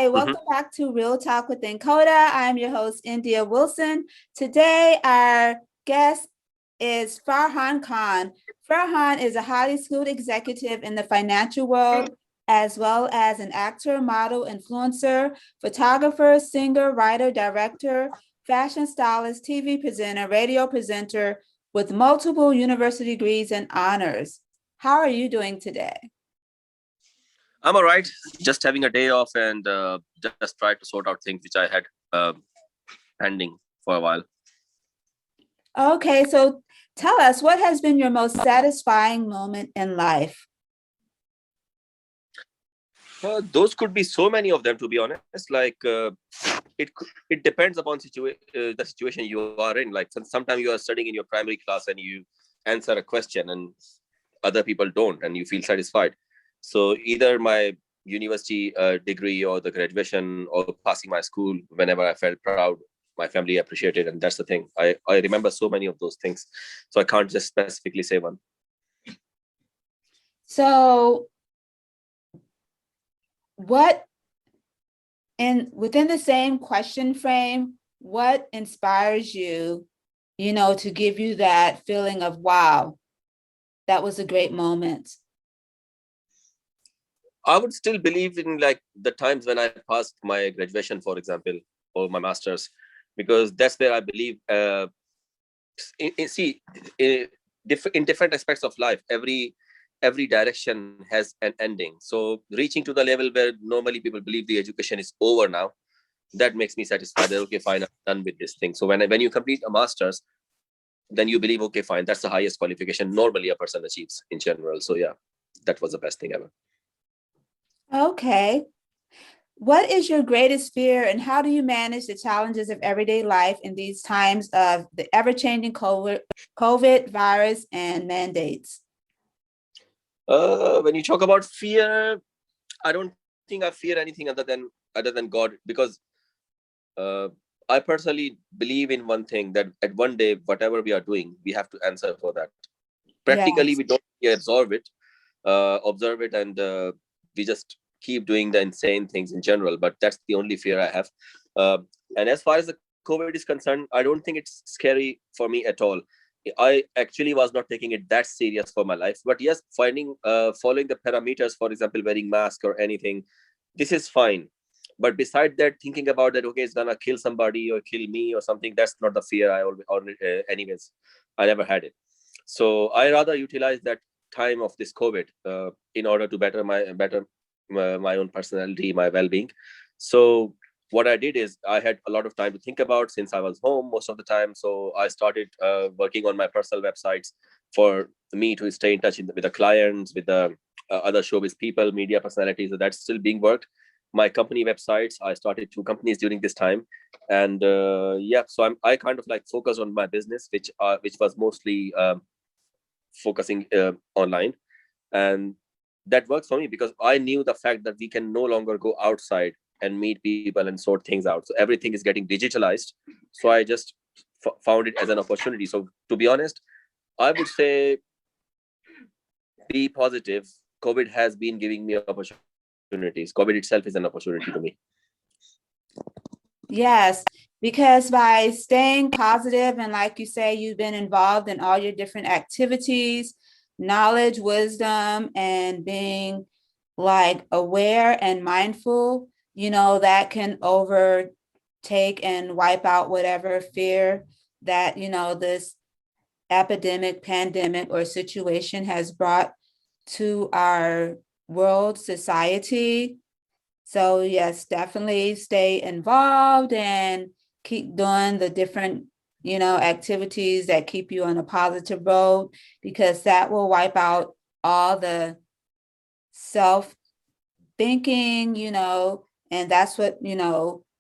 Hi, welcome back to Real Talk with INCODA. I'm your host, India Wilson. Today, our guest is Farhan Khan. Farhan is a highly skilled executive in the financial world, as well as an actor, model, influencer, photographer, singer, writer, director, fashion stylist, TV presenter, radio presenter with multiple university degrees and honors. How are you doing today? I'm all right. Just having a day off and just try to sort out things which I had pending for a while. Okay, so tell us, what has been your most satisfying moment in life? Those could be so many of them, to be honest. Like it depends upon the situation you are in. Like sometimes you are studying in your primary class and you answer a question and other people don't, and you feel satisfied. So either my university degree or the graduation or passing my school, whenever I felt proud, my family appreciated, and that's the thing. I remember so many of those things, so I can't just specifically say one. So within the same question frame, what inspires you, to give you that feeling of, wow, that was a great moment? I would still believe in like the times when I passed my graduation, for example, or my master's, because that's where I believe. See, in different aspects of life, every direction has an ending. So reaching to the level where normally people believe the education is over now, that makes me satisfied. That okay, fine, I'm done with this thing. So when you complete a master's, then you believe okay, fine, that's the highest qualification normally a person achieves in general. So yeah, that was the best thing ever. Okay. What is your greatest fear, and how do you manage the challenges of everyday life in these times of the ever-changing COVID virus and mandates? When you talk about fear, I don't think I fear anything other than God, because uh, I personally believe in one thing, that at one day, whatever we are doing, we have to answer for that. Practically, Yes. we don't observe it, and we just keep doing the insane things in general. But that's the only fear I have. Uh, and as far as the COVID is concerned, I don't think it's scary for me at all. I actually was not taking it that serious for my life. But yes, following the parameters, for example, wearing mask or anything, this is fine. But beside that, thinking about that, okay, it's gonna kill somebody or kill me or something, that's not the fear I always, or anyways, I never had it. So I rather utilize that time of this COVID in order to better my own personality, my well-being. So what I did is I had a lot of time to think about, since I was home most of the time. So I started working on my personal websites for me to stay in touch with the clients, with the other showbiz people, media personalities. So that's still being worked. My company websites, I started 2 companies during this time, and yeah, so I kind of like focus on my business, which was mostly focusing online, and that works for me because I knew the fact that we can no longer go outside and meet people and sort things out. So everything is getting digitalized. So I just found it as an opportunity. So to be honest, I would say be positive. COVID has been giving me opportunities. COVID itself is an opportunity to me. Yes, because by staying positive and like you say, you've been involved in all your different activities, knowledge, wisdom, and being like aware and mindful, that can overtake and wipe out whatever fear that, this epidemic, pandemic, or situation has brought to our world, society. So yes, definitely stay involved and keep doing the different, activities that keep you on a positive road, because that will wipe out all the self thinking, and that's what,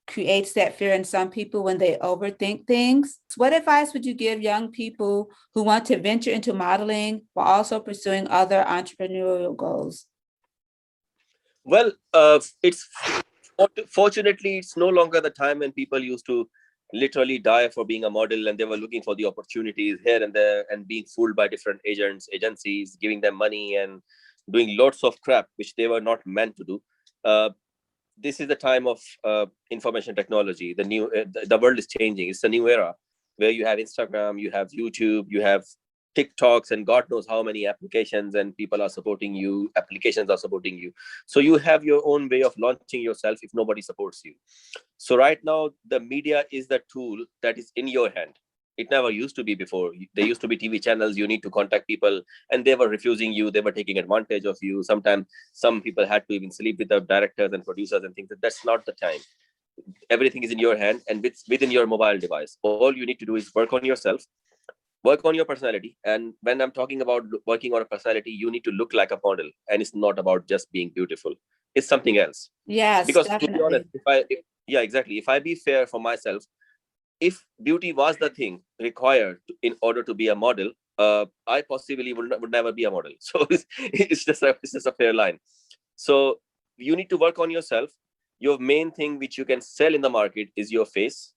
creates that fear in some people when they overthink things. What advice would you give young people who want to venture into modeling while also pursuing other entrepreneurial goals? Well, it's fortunately it's no longer the time when people used to literally die for being a model, and they were looking for the opportunities here and there and being fooled by different agencies, giving them money and doing lots of crap which they were not meant to do. Uh, this is the time of information technology. The world is changing. It's a new era where you have Instagram, you have YouTube, you have TikToks, and God knows how many applications, and people are supporting you. Applications are supporting you. So you have your own way of launching yourself if nobody supports you. So right now, the media is the tool that is in your hand. It never used to be before. There used to be TV channels. You need to contact people, and they were refusing you. They were taking advantage of you. Sometimes some people had to even sleep with the directors and producers and things. That's not the time. Everything is in your hand and within your mobile device. All you need to do is work on yourself, work on your personality. And when I'm talking about working on a personality, you need to look like a model, and it's not about just being beautiful. It's something else. Yes, Because to be honest, definitely. yeah, exactly. If I be fair for myself, if beauty was the thing required in order to be a model, I possibly would never be a model. So it's just a fair line. So you need to work on yourself. Your main thing which you can sell in the market is your face,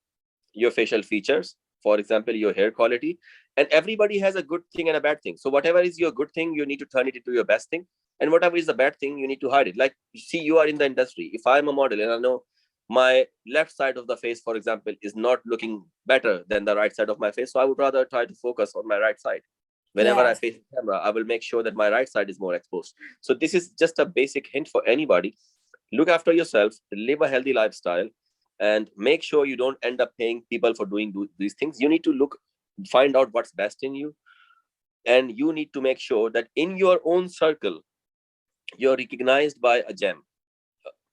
your facial features, for example, your hair quality. And everybody has a good thing and a bad thing. So whatever is your good thing, you need to turn it into your best thing. And whatever is the bad thing, you need to hide it. Like, see, you are in the industry. If I'm a model and I know my left side of the face, for example, is not looking better than the right side of my face, so I would rather try to focus on my right side. Whenever I Yes. face the camera, I will make sure that my right side is more exposed. So this is just a basic hint for anybody. Look after yourself, live a healthy lifestyle, and make sure you don't end up paying people for doing these things. You need to find out what's best in you, and you need to make sure that in your own circle, you're recognized by a gem,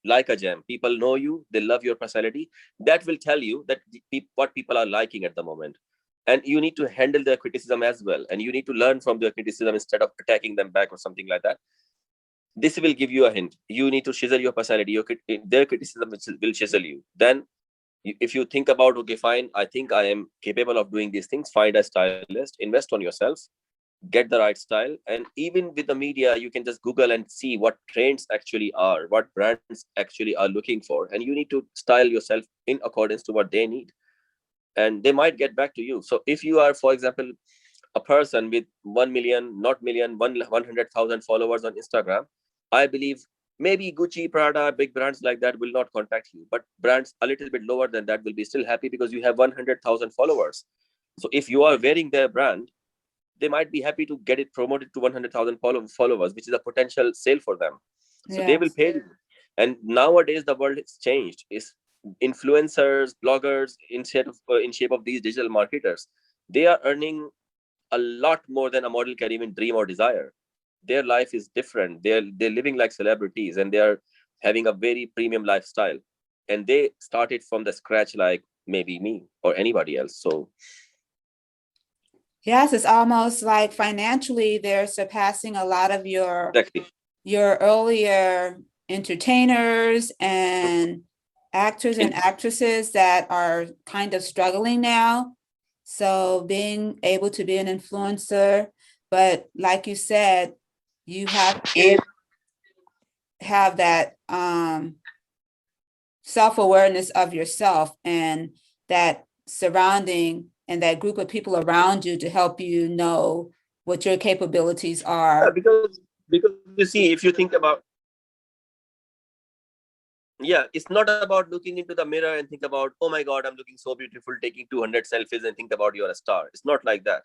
like a gem. People know you, they love your personality. That will tell you that what people are liking at the moment. And you need to handle their criticism as well. And you need to learn from their criticism instead of attacking them back or something like that. This will give you a hint. You need to chisel your personality. Their criticism will chisel you. Then, if you think about, okay, fine, I think I am capable of doing these things, find a stylist, invest on yourself, get the right style. And even with the media, you can just Google and see what trends actually are, what brands actually are looking for, and you need to style yourself in accordance to what they need, and they might get back to you. So if you are, for example, a person with 1 million, not million, 100,000 followers on Instagram, I believe maybe Gucci, Prada, big brands like that will not contact you. But brands a little bit lower than that will be still happy because you have 100,000 followers. So if you are wearing their brand, they might be happy to get it promoted to 100,000 followers, which is a potential sale for them. So they will Yes. pay you. And nowadays the world has changed. Is influencers, bloggers, in shape of these digital marketers, they are earning a lot more than a model can even dream or desire. Their life is different. They're living like celebrities, and they are having a very premium lifestyle. And they started from the scratch, like maybe me or anybody else. So Yes, it's almost like financially they're surpassing a lot of exactly. your earlier entertainers and actors and In, actresses that are kind of struggling now. So being able to be an influencer, but like you said, you have in to have that self-awareness of yourself and that surrounding and that group of people around you to help you know what your capabilities yeah, are. because you see, if you think about, yeah, it's not about looking into the mirror and think about, oh my god, I'm looking so beautiful, taking 200 selfies and think about you're a star. It's not like that.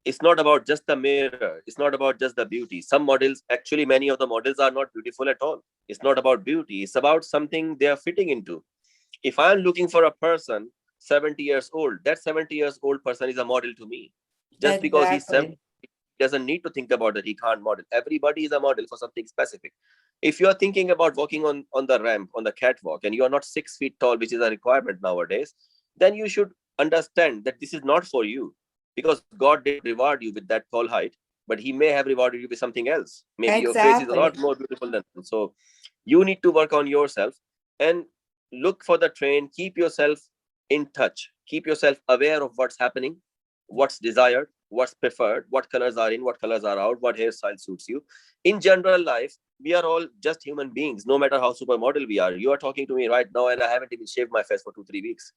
It's not about just the mirror, it's not about just the beauty. Some models, actually many of the models are not beautiful at all. It's not about beauty, it's about something they are fitting into. If I'm looking for a person 70 years old, that 70 years old person is a model to me. Just because he's 70 Exactly. doesn't need to think about that he can't model. Everybody is a model for something specific. If you are thinking about walking on the ramp, on the catwalk, and you are not 6 feet tall, which is a requirement nowadays, then you should understand that this is not for you, because God didn't reward you with that tall height, but he may have rewarded you with something else. Maybe your face is a lot Exactly. more beautiful than them. So you need to work on yourself and look for the trend. Keep yourself in touch, keep yourself aware of what's happening, what's desired, what's preferred, what colors are in, what colors are out, what hairstyle suits you. In general life, we are all just human beings, no matter how supermodel we are. You are talking to me right now and I haven't even shaved my face for 2 3 weeks.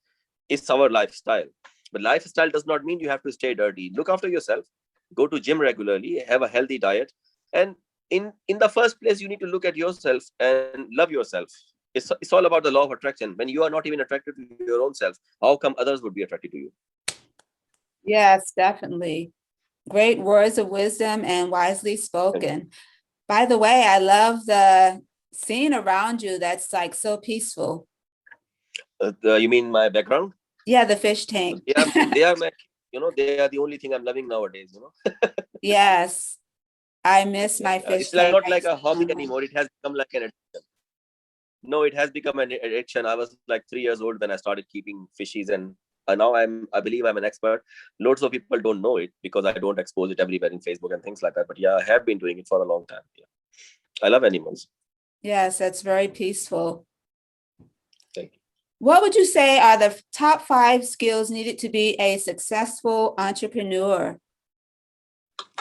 It's our lifestyle. But lifestyle does not mean you have to stay dirty. Look after yourself, go to gym regularly, have a healthy diet. And in the first place, you need to look at yourself and love yourself. It's all about the law of attraction. When you are not even attracted to your own self, how come others would be attracted to you? Yes, definitely. Great words of wisdom and wisely spoken. By the way, I love the scene around you that's like so peaceful. You mean my background? Yeah, the fish tank. They are my, they are the only thing I'm loving nowadays. Yes, I miss my Yeah, fish it's like tank. not I like used a to hobby swim with. anymore. It has become like an addiction. No, it has become an addiction. I was like 3 years old when I started keeping fishies, and now I believe I'm an expert. Loads of people don't know it because I don't expose it everywhere in Facebook and things like that. But yeah, I have been doing it for a long time. Yeah, I love animals. Yes, that's very peaceful. Thank you. What would you say are the top 5 skills needed to be a successful entrepreneur?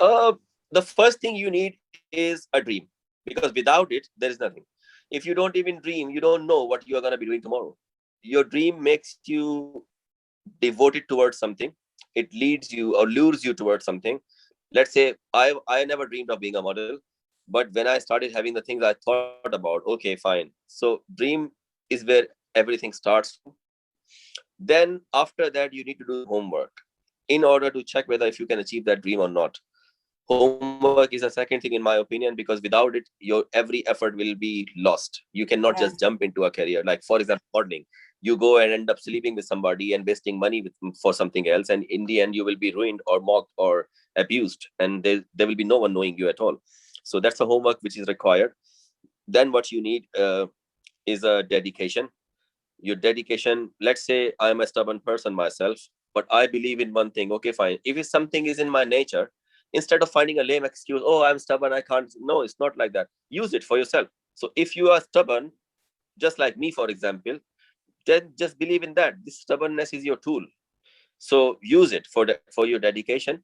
Uh, the first thing you need is a dream, because without it, there is nothing. If you don't even dream, you don't know what you are going to be doing tomorrow. Your dream makes you devoted towards something. It leads you or lures you towards something. Let's say I never dreamed of being a model, but when I started having the things I thought about, okay, fine. So dream is where everything starts from. Then after that, you need to do some homework in order to check whether if you can achieve that dream or not. Homework is a second thing in my opinion, because without it, your every effort will be lost. You cannot just jump Yes. into a career. Like for example, modeling. You go and end up sleeping with somebody and wasting money for something else, and in the end, you will be ruined or mocked or abused, and there will be no one knowing you at all. So that's the homework which is required. Then what you need is a dedication. Your dedication. Let's say I'm a stubborn person myself, but I believe in one thing. Okay, fine. If it's something is in my nature, instead of finding a lame excuse, oh, I'm stubborn, I can't. No, it's not like that. Use it for yourself. So if you are stubborn, just like me, for example, then just believe in that. This stubbornness is your tool. So use it for your dedication.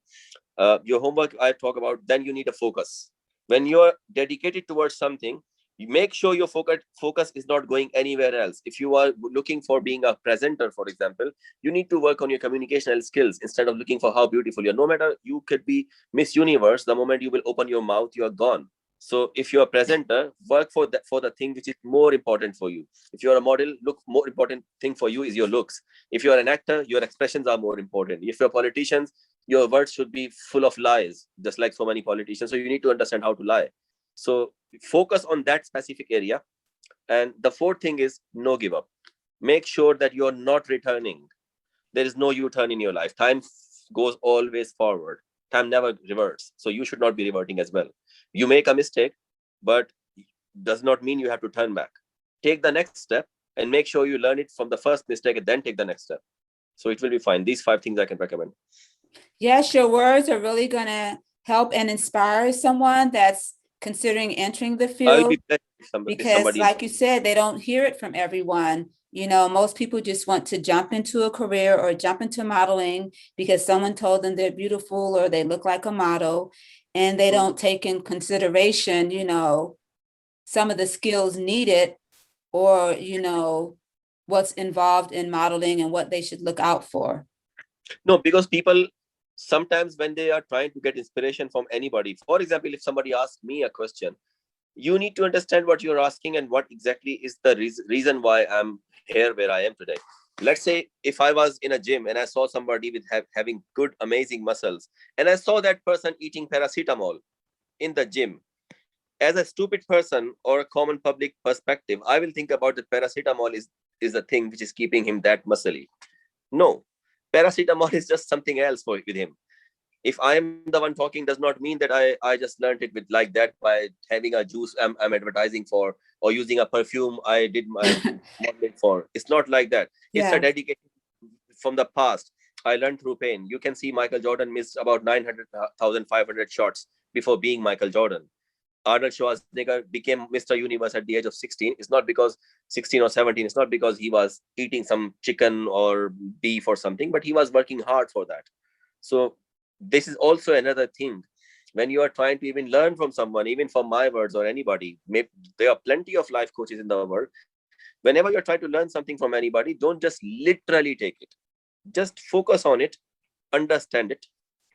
Your homework I talk about. Then you need a focus. When you are dedicated towards something, you make sure your focus is not going anywhere else. If you are looking for being a presenter, for example, you need to work on your communicational skills instead of looking for how beautiful you are. No matter, you could be Miss Universe, the moment you will open your mouth, you are gone. So if you're a presenter, work for the thing which is more important for you. If you're a model, look, more important thing for you is your looks. If you're an actor, your expressions are more important. If you're politicians, your words should be full of lies, just like so many politicians. So you need to understand how to lie. So focus on that specific area. And the fourth thing is no give up. Make sure that you're not returning. There is no U-turn in your life. Time goes always forward. Time never reverts. So you should not be reverting as well. You make a mistake, but does not mean you have to turn back. Take the next step and make sure you learn it from the first mistake and then take the next step. So it will be fine. These 5 things I can recommend. Yes, your words are really going to help and inspire someone that's considering entering the I will be field, blessed if because somebody like inspires. you said, they don't hear it from everyone. Most people just want to jump into a career or jump into modeling because someone told them they're beautiful or they look like a model, and they don't take in consideration, some of the skills needed, or, what's involved in modeling and what they should look out for. No, because people sometimes when they are trying to get inspiration from anybody, for example, if somebody asks me a question, you need to understand what you're asking and what exactly is the reason why I'm here where I am today. Let's say if I was in a gym and I saw somebody with having good, amazing muscles, and I saw that person eating paracetamol in the gym. As a stupid person or a common public perspective, I will think about that paracetamol is the thing which is keeping him that muscly. No, paracetamol is just something else with him. If I am the one talking, does not mean that I just learned it with like that by having a juice I'm advertising for, or using a perfume I did my modeling for. It's not like that. It's a Yes. dedication from the past. I learned through pain. You can see Michael Jordan missed about 900,500 shots before being Michael Jordan. Arnold Schwarzenegger became Mr. Universe at the age of 16. It's not because 16 or 17. It's not because he was eating some chicken or beef or something, but he was working hard for that. So this is also another thing. When you are trying to even learn from someone, even from my words or anybody, there are plenty of life coaches in the world. Whenever you're trying to learn something from anybody, don't just literally take it. Just focus on it, understand it,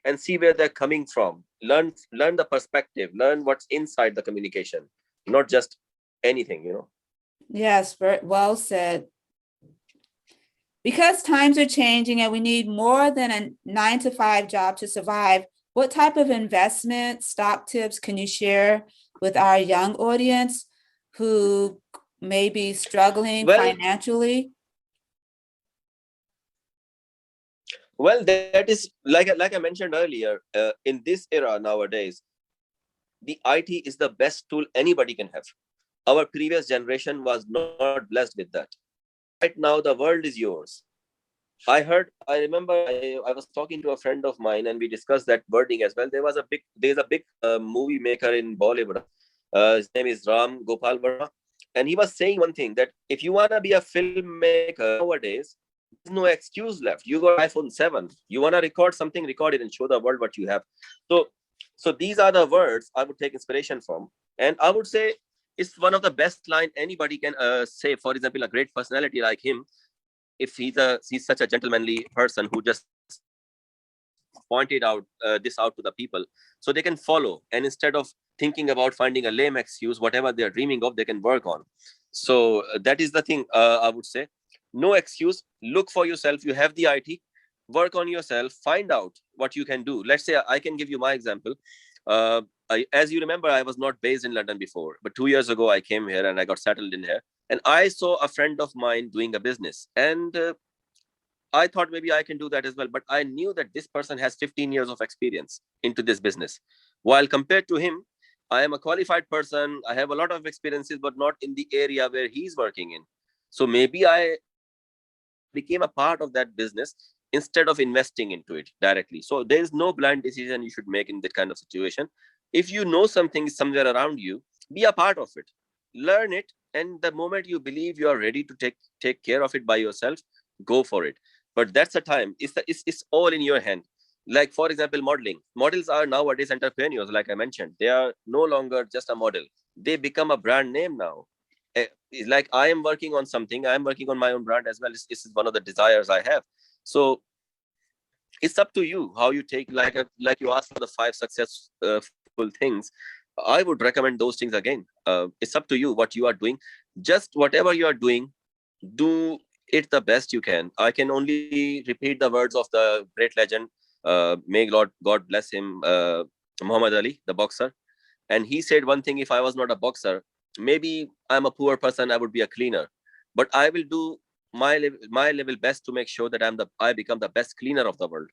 and see where they're coming from. Learn the perspective, learn what's inside the communication, not just anything. Yes, very well said. Because times are changing and we need more than a 9 to 5 job to survive, what type of investment stock tips can you share with our young audience who may be struggling Well, financially? well, that is like I mentioned earlier. In this era nowadays, the IT is the best tool anybody can have. Our previous generation was not blessed with that. Right now, the world is yours. I remember I was talking to a friend of mine and we discussed that wording as well. There's a big movie maker in Bollywood. His name is Ram Gopal Verma. And he was saying one thing that if you want to be a filmmaker nowadays, there's no excuse left. You got iPhone 7. You want to record something, record it and show the world what you have. So, so these are the words I would take inspiration from. And I would say it's one of the best line anybody can say. For example, a great personality like him, if he's such a gentlemanly person who just pointed out this out to the people so they can follow, and instead of thinking about finding a lame excuse, whatever they're dreaming of they can work on. So that is the thing. I would say no excuse. Look for yourself. You have the IT, work on yourself, find out what you can do. Let's say I can give you my example. As you remember, I was not based in London before, but 2 years ago I came here and I got settled in here, and I saw a friend of mine doing a business, and I thought maybe I can do that as well. But I knew that this person has 15 years of experience into this business. While compared to him, I am a qualified person. I have a lot of experiences, but not in the area where he's working in. So maybe I became a part of that business instead of investing into it directly. So there is no blind decision you should make in that kind of situation. If you know something is somewhere around you, be a part of it, learn it, and the moment you believe you are ready to take care of it by yourself, go for it. But that's the time. It's all in your hand. Like for example, modeling. Models are nowadays entrepreneurs. Like I mentioned, they are no longer just a model. They become a brand name now. Like I am working on something. I am working on my own brand as well. This is one of the desires I have. So it's up to you how you take, like you asked for the 5 successful things. I would recommend those things again. It's up to you what you are doing. Just whatever you are doing, do it the best you can. I can only repeat the words of the great legend, may God bless him, Muhammad Ali, the boxer. And he said one thing: if I was not a boxer, maybe I'm a poor person, I would be a cleaner, but I will do my level best to make sure that I become the best cleaner of the world.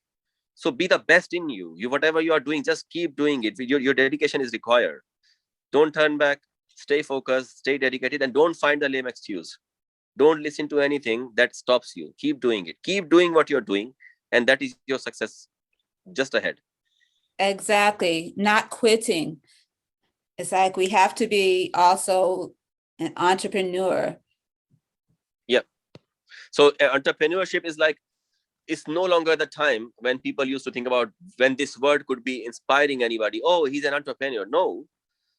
So be the best in you whatever you are doing, just keep doing it. Your dedication is required. Don't turn back. Stay focused, stay dedicated, and don't find the lame excuse. Don't listen to anything that stops you. Keep doing it. Keep doing what you're doing, and that is your success just ahead. Exactly. Not quitting. It's like we have to be also an entrepreneur. Yeah. So entrepreneurship is like, it's no longer the time when people used to think about when this word could be inspiring anybody. Oh, he's an entrepreneur. No.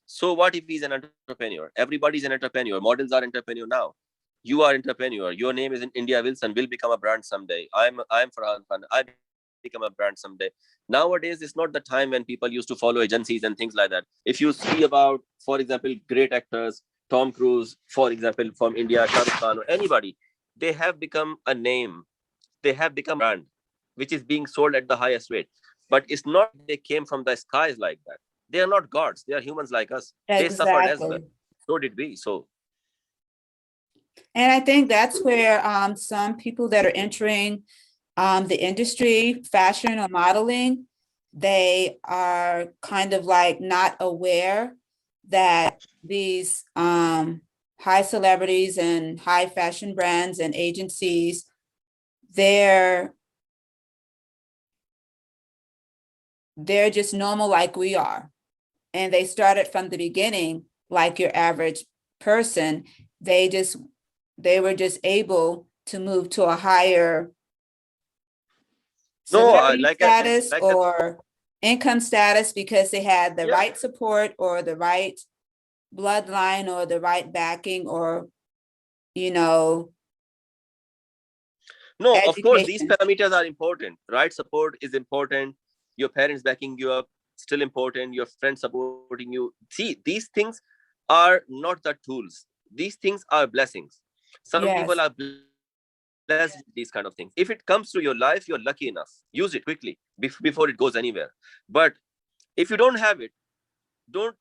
So what if he's an entrepreneur? Everybody's an entrepreneur. Models are entrepreneur now. You are entrepreneur. Your name is in India Wilson, will become a brand someday. I'm Farhan Khan. I become a brand someday. Nowadays, it's not the time when people used to follow agencies and things like that. If you see about, for example, great actors, Tom Cruise, for example, from India, Shah Rukh Khan, or anybody, they have become a name. They have become a brand, which is being sold at the highest rate. But it's not like they came from the skies like that. They are not gods. They are humans like us. They suffered as well. Exactly. So did we. So And I think that's where some people that are entering the industry, fashion or modeling, they are kind of like not aware that these high celebrities and high fashion brands and agencies, they're they're just normal like we are. And they started from the beginning like your average person. They were just able to move to a higher no, celebrity status like I, or income status because they had the yeah. right support or the right bloodline or the right backing or, you know, No, of course, these education. parameters are important. Right support is important. Your parents backing you up, still important. Your friends supporting you. See, these things are not the tools. These things are blessings. Some people Yes. are blessed with these kind of things. If it comes to your life, you're lucky enough. Use it quickly before it goes anywhere. But if you don't have it, don't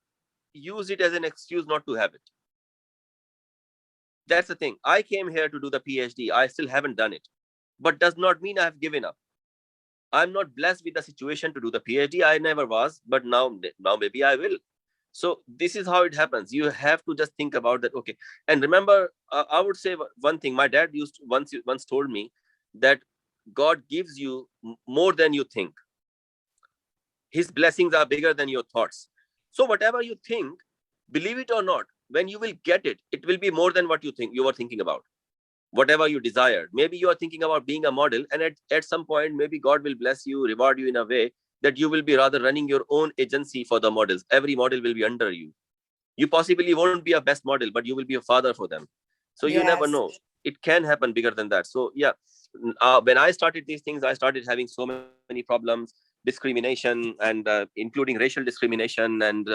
use it as an excuse not to have it. That's the thing. I came here to do the PhD. I still haven't done it, but does not mean I've given up. I'm not blessed with the situation to do the PhD. I never was, but now maybe I will. So this is how it happens. You have to just think about that. Okay, and remember, I would say one thing. My dad used once told me that God gives you more than you think. His blessings are bigger than your thoughts. So whatever you think, believe it or not, when you will get it, it will be more than what you were thinking about. Whatever you desired. Maybe you are thinking about being a model, and at some point, maybe God will bless you, reward you in a way that you will be rather running your own agency for the models. Every model will be under you. You possibly won't be a best model, but you will be a father for them. So you never Yes. know. It can happen bigger than that. So yeah, when I started these things, I started having so many problems, discrimination, and including racial discrimination and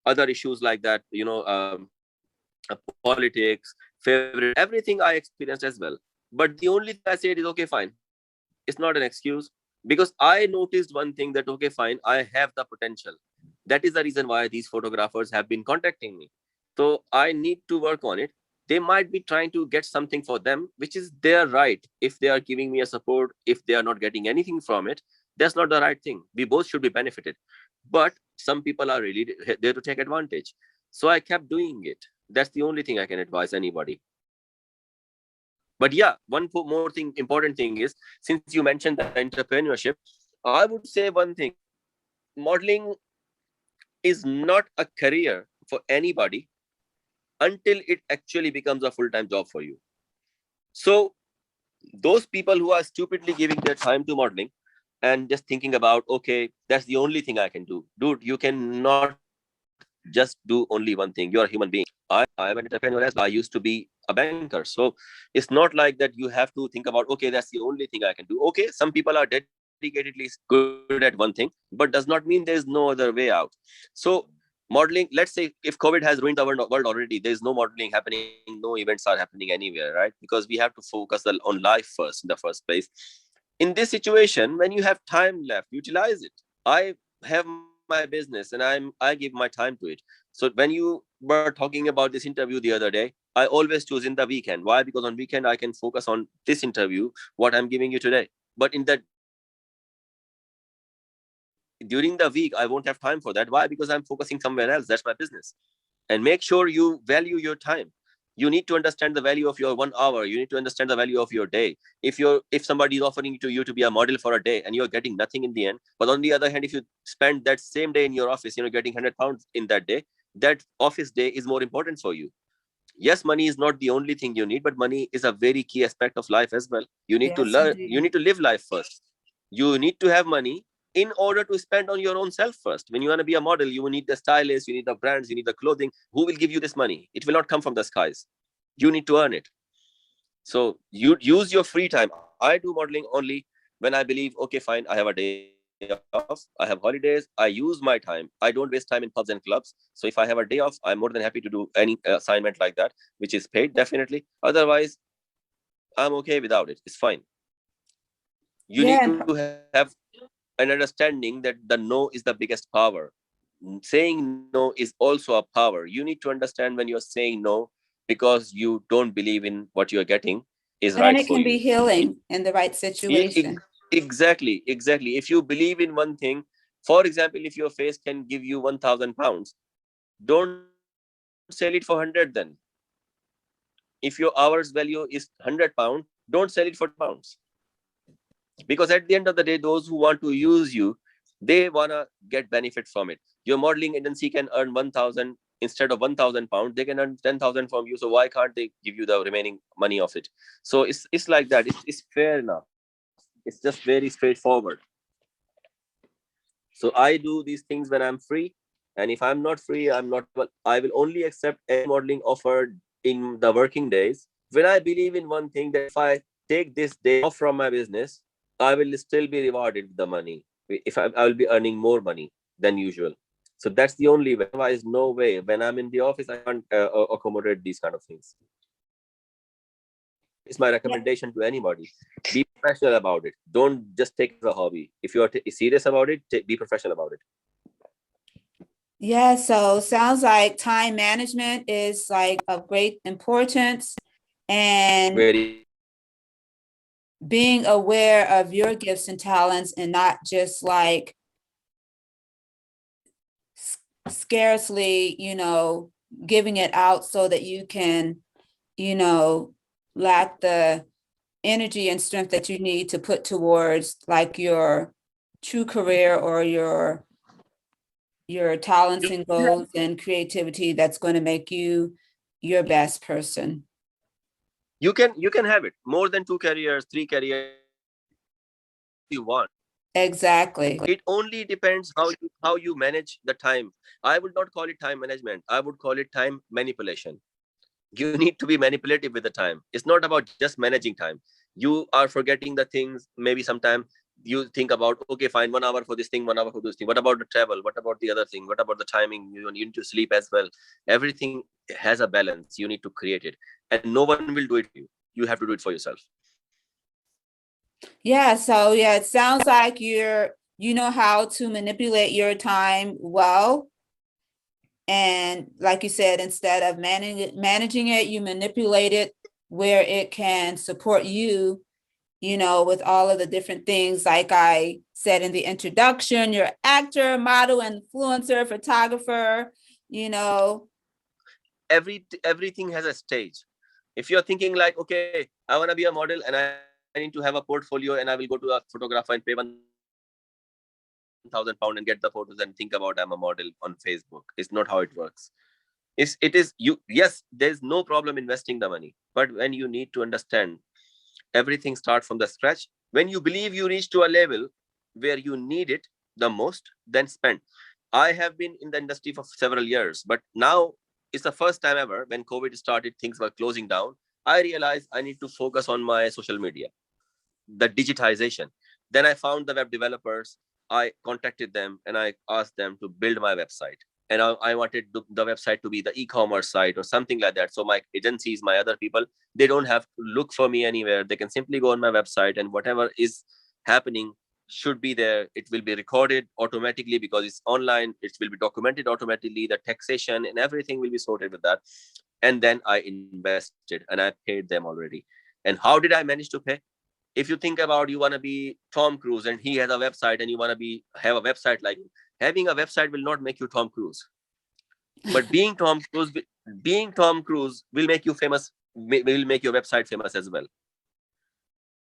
other issues like that. Politics, favoritism, everything I experienced as well. But the only thing I said is, okay, fine. It's not an excuse, because I noticed one thing, that, okay, fine, I have the potential. That is the reason why these photographers have been contacting me. So I need to work on it. They might be trying to get something for them, which is their right. If they are giving me a support, if they are not getting anything from it, that's not the right thing. We both should be benefited. But some people are really there to take advantage. So I kept doing it. That's the only thing I can advise anybody. But yeah, more thing, important thing is, since you mentioned the entrepreneurship, I would say one thing: modeling is not a career for anybody until it actually becomes a full-time job for you. So those people who are stupidly giving their time to modeling and just thinking about, okay, that's the only thing I can do. Dude, you cannot just do only one thing. You're a human being. I am an entrepreneur as well. I used to be a banker. So it's not like that you have to think about, okay, that's the only thing I can do. Okay, some people are dedicatedly good at one thing, but does not mean there's no other way out. So modeling, let's say if COVID has ruined the world already, there's no modeling happening, no events are happening anywhere, right? Because we have to focus on life first in the first place. In this situation, when you have time left, utilize it. I have my business and I give my time to it. So when you were talking about this interview the other day, I always choose in the weekend. Why? Because on weekend I can focus on this interview, what I'm giving you today. But in the during the week, I won't have time for that. Why? Because I'm focusing somewhere else. That's my business. And make sure you value your time. You need to understand the value of your 1 hour. You need to understand the value of your day. If somebody is offering to you to be a model for a day and you're getting nothing in the end, but on the other hand, if you spend that same day in your office, getting 100 pounds in that day, that office day is more important for you. Yes, money is not the only thing you need, but money is a very key aspect of life as well. You need to Yes, learn, you indeed. need to live life first. You need to have money in order to spend on your own self first. When you want to be a model, you will need the stylist, you need the brands, you need the clothing. Who will give you this money? It will not come from the skies. You need to earn it. So you use your free time. I do modeling only when I believe, okay, fine, I have a day off, I have holidays, I use my time. I don't waste time in pubs and clubs. So if I have a day off, I'm more than happy to do any assignment like that, which is paid, definitely. Otherwise, I'm okay without it. It's fine. You need Yeah, to have an understanding that the no is the biggest power. Saying no is also a power. You need to understand when you're saying no because you don't believe in what you're getting is right and for it can you. be healing in the right situation. Exactly, exactly. If you believe in one thing, for example, if your face can give you 1,000 pounds, don't sell it for 100 then. If your hour's value is 100 pounds, don't sell it for 10 pounds. Because at the end of the day, those who want to use you, they want to get benefit from it. Your modeling agency can earn 1,000 instead of 1,000 pounds, they can earn 10,000 from you. So why can't they give you the remaining money of it? So it's like that. It's fair enough. It's just very straightforward. So I do these things when I'm free, and if I'm not free, I'm not available. I will only accept any modeling offered in the working days when I believe in one thing, that if I take this day off from my business, I will still be rewarded with the money. If I will be earning more money than usual. So that's the only way. Otherwise, no way. When I'm in the office, I can't accommodate these kind of things. It's my Yeah. recommendation to anybody. Be professional about it. Don't just take it as a hobby. If you are serious about it, be professional about it. Yeah, so sounds like time management is like of great importance, and Very. being aware of your gifts and talents and not just like scarcely, giving it out so that you can, lack the energy and strength that you need to put towards like your true career or your talents and goals and creativity that's going to make you your best person. You can have it more than 2 careers, 3 careers, you want. Exactly. It only depends how you manage the time. I would not call it time management. I would call it time manipulation. You need to be manipulative with the time. It's not about just managing time. You are forgetting the things. Maybe sometime you think about, okay, fine, 1 hour for this thing, 1 hour for this thing. What about the travel? What about the other thing? What about the timing? You need to sleep as well. Everything has a balance. You need to create it, and no one will do it for you. You have to do it for yourself. Yeah, so yeah, it sounds like you know how to manipulate your time well. And like you said, instead of managing it, you manipulate it where it can support you, with all of the different things. Like I said in the introduction, you're actor, model, influencer, photographer, you know. Everything has a stage. If you're thinking like, okay, I want to be a model and I need to have a portfolio, and I will go to a photographer and pay 1,000 pound and get the photos and think about I'm a model on Facebook, it's not how it works. It is you, yes, there's no problem investing the money, but when you need to understand, everything starts from the scratch. When you believe you reach to a level where you need it the most, then spend. I have been in the industry for several years, but now it's the first time ever when COVID started, things were closing down. I realized I need to focus on my social media, the digitization. Then I found the web developers. I contacted them and I asked them to build my website. And I wanted the website to be the e-commerce site or something like that. So my agencies, my other people, they don't have to look for me anywhere. They can simply go on my website, and whatever is happening should be there. It will be recorded automatically because it's online. It will be documented automatically. The taxation and everything will be sorted with that. And then I invested and I paid them already. And how did I manage to pay? If you think about, you want to be Tom Cruise and he has a website and you want to be have a website like him, having a website will not make you Tom Cruise. But being Tom Cruise will make you famous, will make your website famous as well.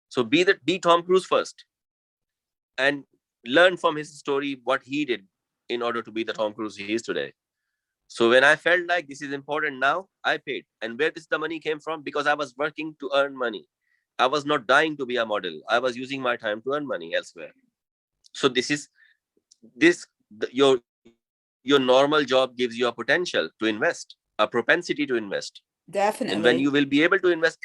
So be Tom Cruise first and learn from his story what he did in order to be the Tom Cruise he is today. So when I felt like this is important now, I paid. And where this the money came from? Because I was working to earn money. I was not dying to be a model. I was using my time to earn money elsewhere. So this is this your normal job gives you a potential to invest, a propensity to invest. And when you will Definitely. be able to invest,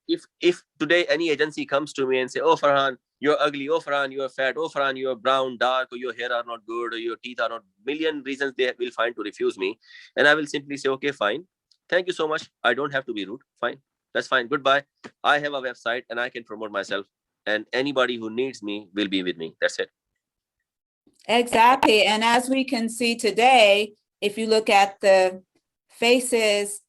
if today any agency comes to me and say, oh Farhan, you're ugly, oh Farhan, you're fat, oh Farhan, you're brown, dark, or your hair are not good, or your teeth are not, million reasons they will find to refuse me, and I will simply say, okay, fine, thank you so much, I don't have to be rude, fine, that's fine, goodbye. I have a website and I can promote myself, and anybody who needs me will be with me. That's it. Exactly. And as we can see today, if you look at the faces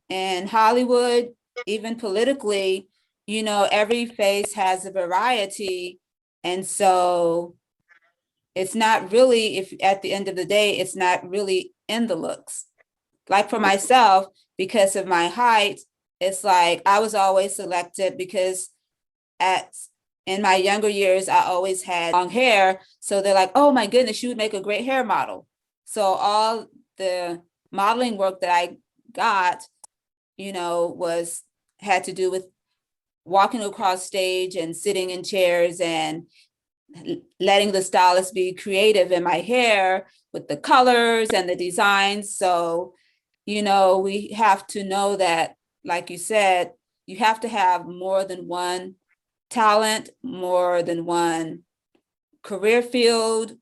in Hollywood, even politically, every face has a variety. And so it's not really, if at the end of the day, it's not really in the looks. Like for myself, because of my height, it's like I was always selected because at in my younger years, I always had long hair. So they're like, oh my goodness, you would make a great hair model. So all the modeling work that I got, was had to do with walking across stage and sitting in chairs and letting the stylist be creative in my hair with the colors and the designs. So, we have to know that, like you said, you have to have more than one talent, more than one career field,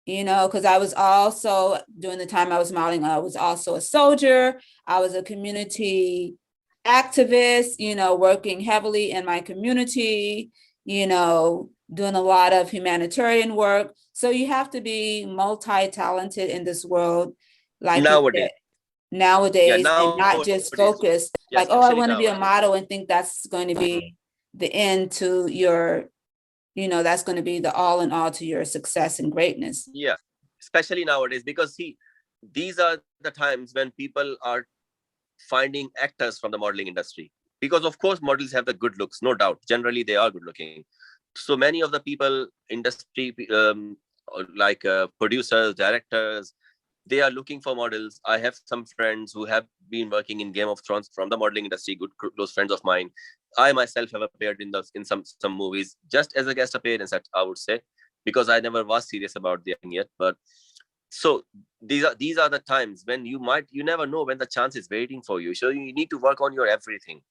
you know, because I was also, during the time I was modeling, I was also a soldier. I was a community activist, you know, working heavily in my community, you know, doing a lot of humanitarian work. So you have to be multi-talented in this world, like you said, Nowadays. Yeah, nowadays, and not nowadays. just focus Yeah, like, oh, I especially want to be a nowadays. model and think that's going to be the end to your, you know, that's going to be the all in all to your success and greatness. Yeah, especially nowadays, because see, these are the times when people are finding actors from the modeling industry. Because of course, models have the good looks, no doubt. Generally, they are good looking. So many of the people, industry, like producers, directors, they are looking for models. I have some friends who have been working in Game of Thrones from the modeling industry, good close friends of mine. I myself have appeared in some movies just as a guest appearance, I would say, because I never was serious about the acting yet. But so these are the times when you never know when the chance is waiting for you. So you need to work on your everything.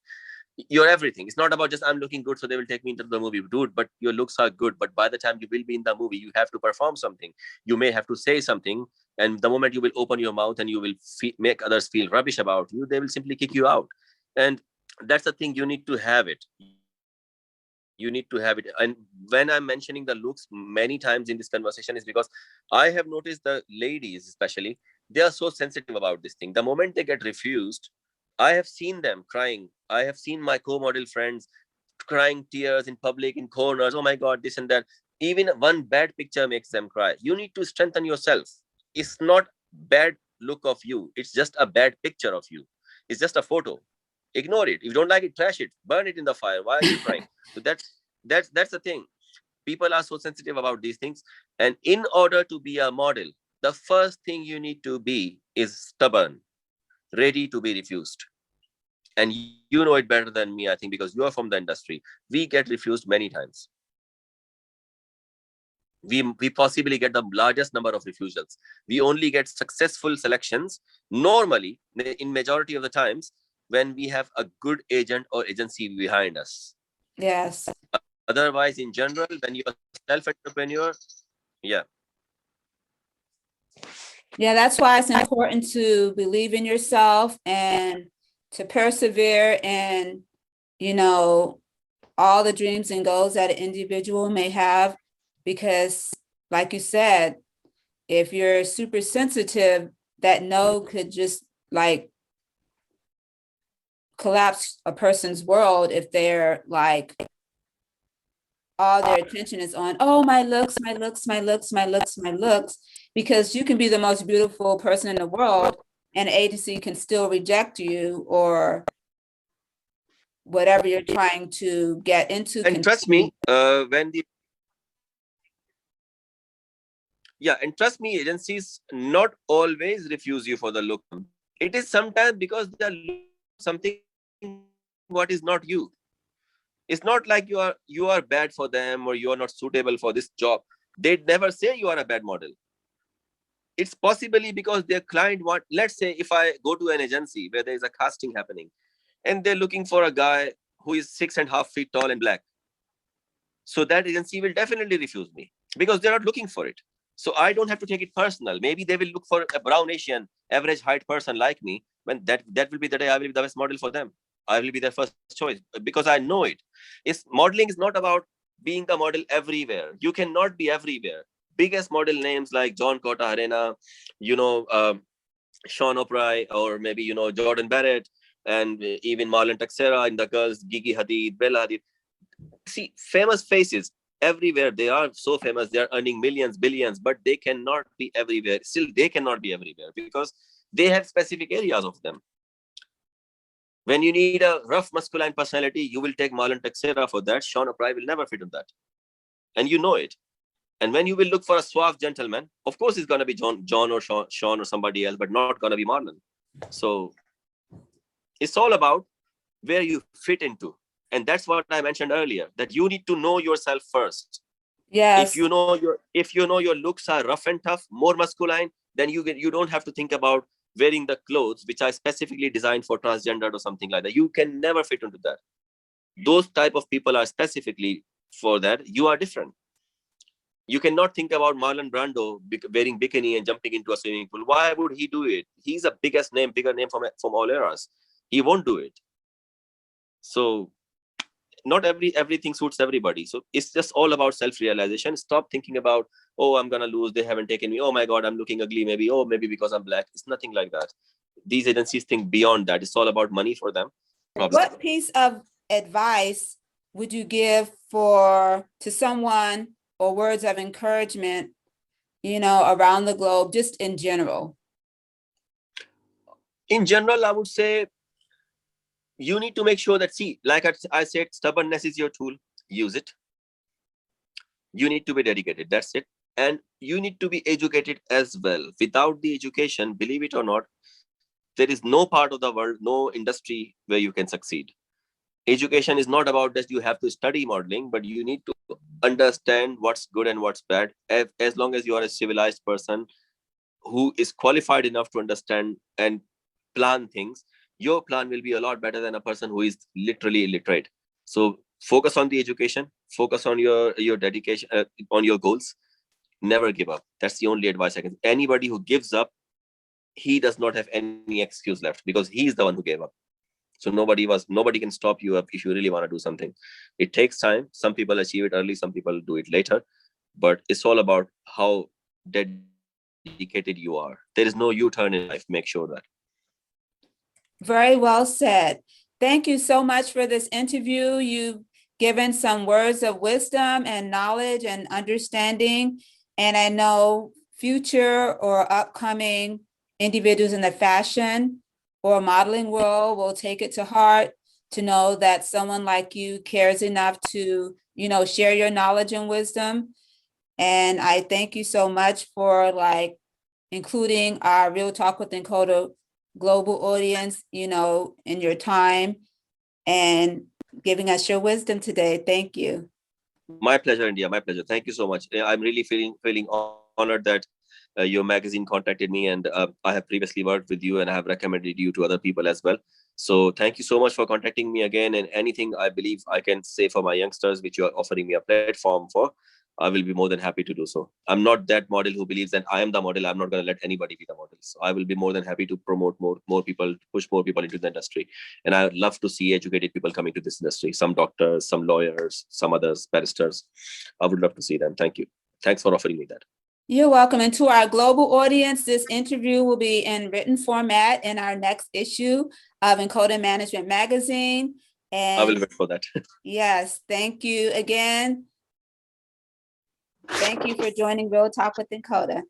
It's not about just I'm looking good, so they will take me into the movie, dude. But your looks are good. But by the time you will be in the movie, you have to perform something. You may have to say something, and the moment you will open your mouth and you will make others feel rubbish about you, they will simply kick you out. And that's the thing. You need to have it. You need to have it. And when I'm mentioning the looks many times in this conversation is because I have noticed the ladies, especially, they are so sensitive about this thing. The moment they get refused, I have seen them crying. I have seen my co-model friends crying tears in public, in corners. Oh my God, this and that. Even one bad picture makes them cry. You need to strengthen yourself. It's not bad look of you. It's just a bad picture of you. It's just a photo. Ignore it. If you don't like it, trash it. Burn it in the fire. Why are you crying? So that's the thing. People are so sensitive about these things. And in order to be a model, the first thing you need to be is stubborn, ready to be refused. And you know it better than me, I think, because you are from the industry. We get refused many times. We possibly get the largest number of refusals. We only get successful selections normally, in majority of the times, when we have a good agent or agency behind us. Yes. Otherwise, in general, when you're a self-entrepreneur, yeah. Yeah, that's why it's important to believe in yourself and to persevere in, you know, all the dreams and goals that an individual may have. Because, like you said, if you're super sensitive, that no could just like collapse a person's world if they're like all their attention is on, oh, my looks, my looks, my looks, my looks, my looks, because you can be the most beautiful person in the world and an agency can still reject you, or whatever you're trying to get into And can trust be. me, when the yeah, and trust me, agencies not always refuse you for the look. It is sometimes because they are looking for something what is not you. It's not like you are bad for them or you are not suitable for this job. They never say you are a bad model. It's possibly because their client want. Let's say if I go to an agency where there is a casting happening, and they're looking for a guy who is 6.5 feet tall and black, so that agency will definitely refuse me because they're not looking for it. So I don't have to take it personal. Maybe they will look for a brown Asian average height person like me. When that will be the day I will be the best model for them. I will be their first choice because I know it. It's modeling is not about being the model everywhere. You cannot be everywhere. Biggest model names like John Cota Arena, you know, Sean O'Pride, or maybe Jordan Barrett, and even Marlon Texera in the girls, Gigi Hadid, Bella Hadid. See, famous faces everywhere. They are so famous. They are earning millions, billions, but they cannot be everywhere. Still, they cannot be everywhere because they have specific areas of them. When you need a rough masculine personality, you will take Marlon Texera for that. Sean O'Pride will never fit on that, and you know it. And when you will look for a suave gentleman, of course it's gonna be John or Sean or somebody else, but not gonna be Marlon. So it's all about where you fit into. And that's what I mentioned earlier, that you need to know yourself first. If Yes. you know your looks are rough and tough, more masculine, then you don't have to think about wearing the clothes which are specifically designed for transgender or something like that. You can never fit into that. Those type of people are specifically for that. You are different. You cannot think about Marlon Brando wearing bikini and jumping into a swimming pool. Why would he do it? He's a biggest name, bigger name from all eras. He won't do it. So not everything suits everybody. So it's just all about self-realization. Stop thinking about, oh, I'm gonna lose, they haven't taken me, oh my god, I'm looking ugly, maybe because I'm black. It's nothing like that. These agencies think beyond that. It's all about money for them. What piece of advice would you give to someone, or words of encouragement, around the globe, just in general? In general, I would say you need to make sure that, see, like I said, stubbornness is your tool. Use it. You need to be dedicated. That's it. And you need to be educated as well. Without the education, believe it or not, there is no part of the world, no industry where you can succeed. Education is not about that you have to study modeling, but you need to understand what's good and what's bad. As long as you are a civilized person who is qualified enough to understand and plan things, your plan will be a lot better than a person who is literally illiterate. So focus on the education, focus on your dedication, on your goals. Never give up. That's the only advice I can. Anybody who gives up, he does not have any excuse left, because he is the one who gave up. So nobody can stop you up if you really want to do something. It takes time. Some people achieve it early, some people do it later, but it's all about how dedicated you are. There is no U-turn in life. Make sure that. Very well said. Thank you so much for this interview. You've given some words of wisdom and knowledge and understanding. And I know future or upcoming individuals in the fashion or modeling world will take it to heart to know that someone like you cares enough to, share your knowledge and wisdom. And I thank you so much for including our Real Talk with INCODA global audience, in your time and giving us your wisdom today. Thank you. My pleasure, India. My pleasure. Thank you so much. I'm really feeling honored that your magazine contacted me, and I have previously worked with you, and I have recommended you to other people as well. So thank you so much for contacting me again. And anything I believe I can say for my youngsters, which you are offering me a platform for, I will be more than happy to do so. I'm not that model who believes that I am the model. I'm not going to let anybody be the model. So I will be more than happy to promote more people, push more people into the industry. And I would love to see educated people coming to this industry. Some doctors, some lawyers, some others, barristers. I would love to see them. Thank you. Thanks for offering me that. You're welcome. And to our global audience, this interview will be in written format in our next issue of INCODA Management Magazine. And I will wait for that. Yes, thank you again. Thank you for joining Real Talk with INCODA.